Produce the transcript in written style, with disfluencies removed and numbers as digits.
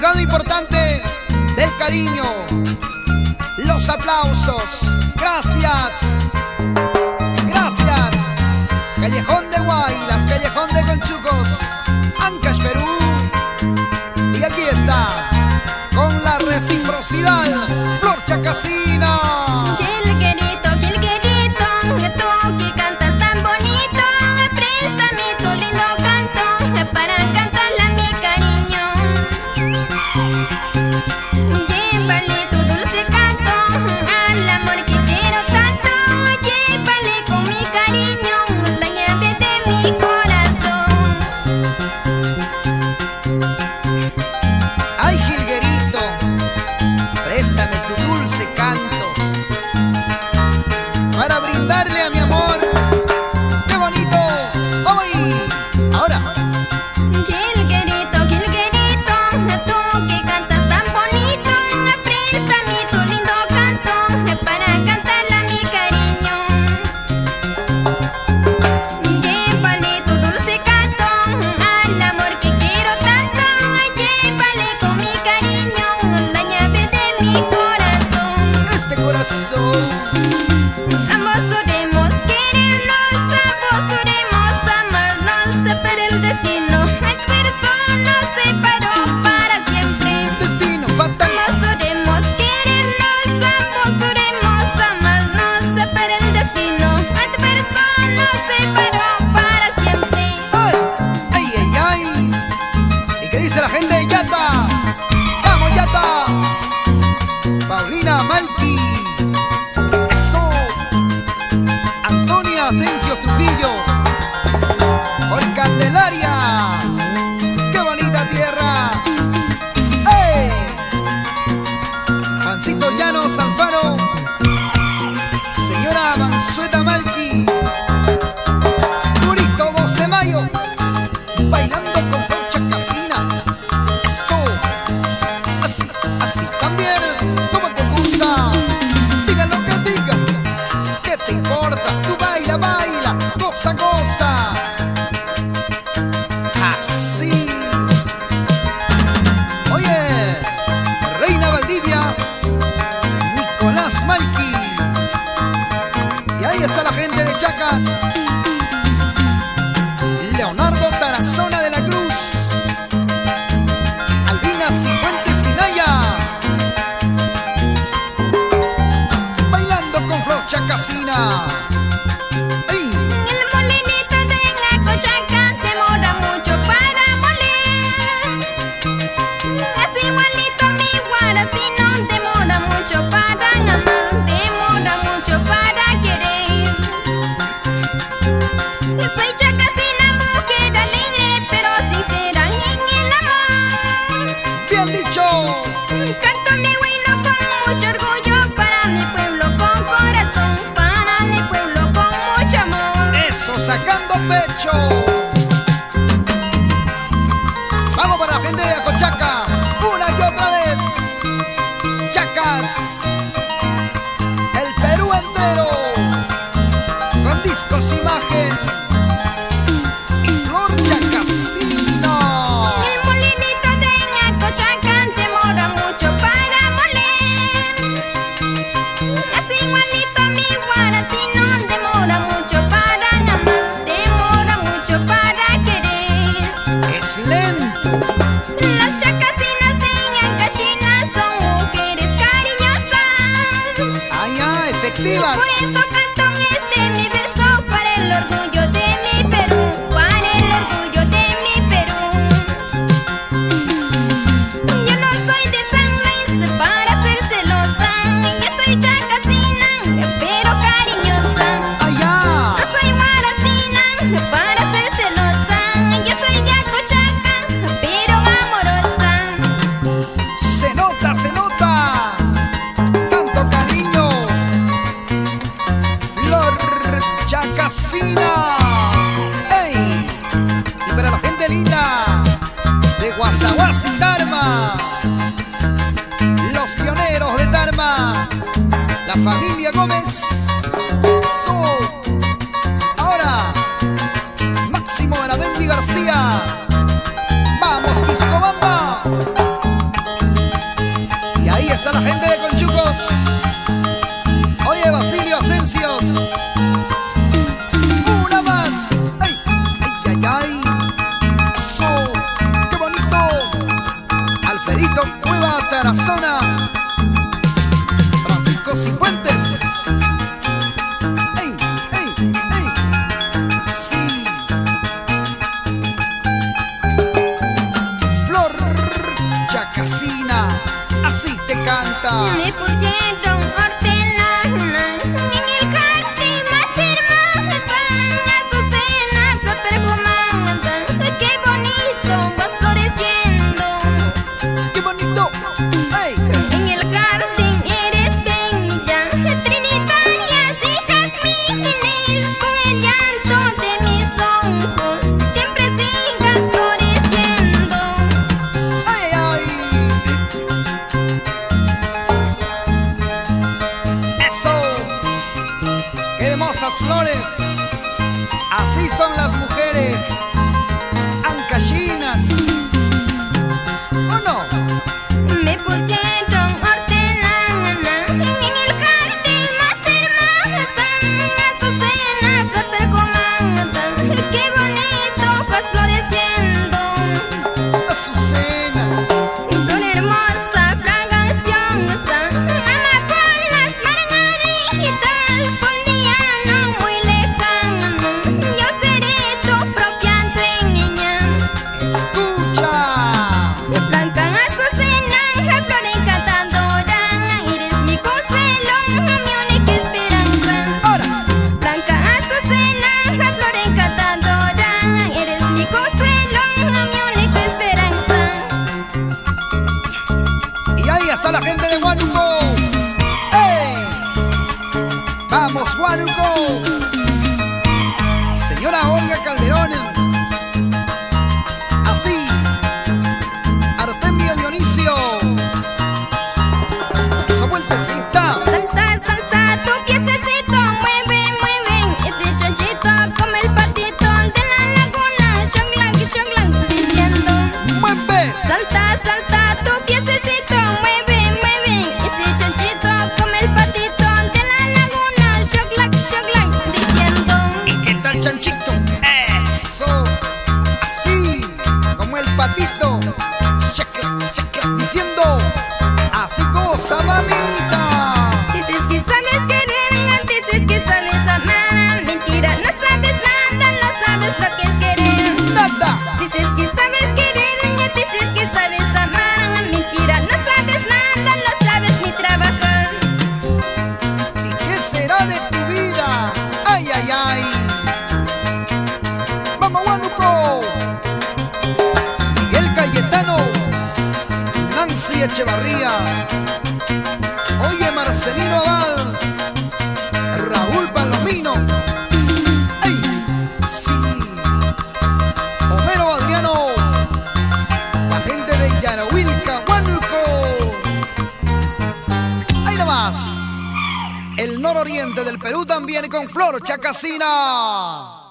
significado importante del cariño, los aplausos. Gracias, gracias. Callejón de Guaylas, Callejón de Conchucos, Ancash, Perú. Y aquí está, con la reciprocidad, Flor Chacasina. Gilguerito, tú que cantas tan bonito, préstame tu lindo canto para cantarle a mi cariño. Llévale tu dulce canto al amor que quiero tanto, llévale con mi cariño la llave de mi corazón. Ay, Gilguerito, préstame tu dulce canto para brindarle a mi amor. ¡Qué bonito! ¡Vamos ahí! Ahora. Gilguerito, tú que cantas tan bonito, préstame tu lindo canto para cantarle a mi cariño. Llévale tu dulce canto al amor que quiero tanto, llévale con mi cariño la llave de mi corazón. Este corazón. Ambos oremos querernos, ambos oremos amarnos, pero el destino adverso nos separó para siempre. Destino fatal. Ambos oremos querernos, ambos oremos amarnos, pero el destino adverso nos separó para siempre. ¡Ay! ¡Ay, ay, ay! ¿Y qué dice la gente de Yata? ¡Vamos, Yata! Paulina Malqui. ¡Eso! Antonia Asensio Trujillo. Por Candelaria. ¡Qué bonita tierra! ¡Ey! Juancito Llanos Alfaro. Señora Mansueta Malqui. Purito 2 de mayo. Bailando con Flor Chacasina. Eso. Así, así, así. También. Como te gusta. Diga lo que diga. ¿Qué te importa? Tú baila, baila. Goza, goza. Así. Oye. Reina Valdivia. Nicolás Malqui. Y ahí está la gente de Chacas. Leonardo Tarazona de la Cruz. Albina Cifuentes Minaya. Bailando con Flor Chacasina. ¡Ey! El molinito de Nacochaca demora mucho para moler. Es igualito a mi guaracino, demora mucho para amar, demora mucho para querer. Yo soy Chacasina, mujer alegre, pero sincera en el amor. ¡Bien dicho! Canto mi güino con mucho orgullo para mi pueblo con corazón, para mi pueblo con mucho amor. Eso, sacando pecho. Vamos para la gente de Acochaca. Una y otra vez. Chacas. El Perú entero. Con discos imagen. Y Flor Chacasina. El molinito de Nacochaca demora mucho para moler. Es igualito a mi guaracino, demora mucho para amar, demora mucho para querer. Es lento. Las chacasinas en Ancashina son mujeres cariñosas. Ay, ay, efectivas. Por eso canto este mi verso para el orgullo de mi Perú, para el orgullo de mi Perú. Yo no soy de San Luis para ser celosa, yo soy chacasina, pero cariñosa. Ay, No ay. soy guaracina para ser celosa, yo soy de Acochaca, pero amorosa. Se nota, se nota. Tanto cariño. Flor Chacasina. ¡Ey! Y para la gente linda de Guasaguasi, Tarma. Los pioneros de Tarma. La familia Gómez. Eso. Ahora, Máximo Benavente García. Vamos, Disco Bamba. mamita. Me pusieron hortelana en el jardín más hermosa, azucena, flor perfumada. Qué bonito vas floreciendo. ¡Qué bonito! ¡Hey! En el jardín eres bella, trinitarias y jazmines, con el llanto de mis ojos siempre sigas floreciendo. ¡Ay, ay! ¡Eso! ¡Qué hermosas flores! Así son las mujeres ancallinas. ¿O no? Me pusieron hortelana en el jardín más hermosa, azucena, flor perfumada. Qué bonito vas floreciendo. Azucena. Flor hermosa, fraganciosa, amapolas, margaritas. Un día no muy lejano, yo seré tu propia dueña. Escucha. Blanca azucena, flor encantadora, eres mi consuelo, mi única esperanza. Ahora. Blanca azucena, flor encantadora, eres mi consuelo, mi única esperanza. Y ahí está la gente de Huánuco. ¡Ey! ¡Vamos, Huánuco! Señora Olga Calderón. Así. Artemio Dionisio. Esa vueltecita. Salta, salta, tu piececito, mueve, mueve ese chanchito como el patito de la laguna. Shonglang, diciendo. ¡Mueve! Salta, salta, tu piececito, mueve, mueve ese chanchito como el patito de la laguna. Shonglang, diciendo. ¿Y qué tal, chanchito? Eso. Así. Como el patito. Shake it, diciendo. Así cosa, mamita. Dices que sabes querer, dices que sabes amar. Mentira, no sabes nada, no sabes lo que es querer. Nada. Dices que sabes querer, dices que sabes amar. Mentira, no sabes nada, no sabes ni trabajar. ¿Y qué será de tu vida? ¡Ay, ay, ay! ¡Vamos, Huánuco! Miguel Cayetano, Nancy Echevarría, oye, Marcelino Abad, Raúl Palomino, ¡ay! Sí, Homero Adriano, la gente de Yarahuilca, Huánuco. ¡Ahí nomás! El nororiente del Perú también con Flor Chacacina.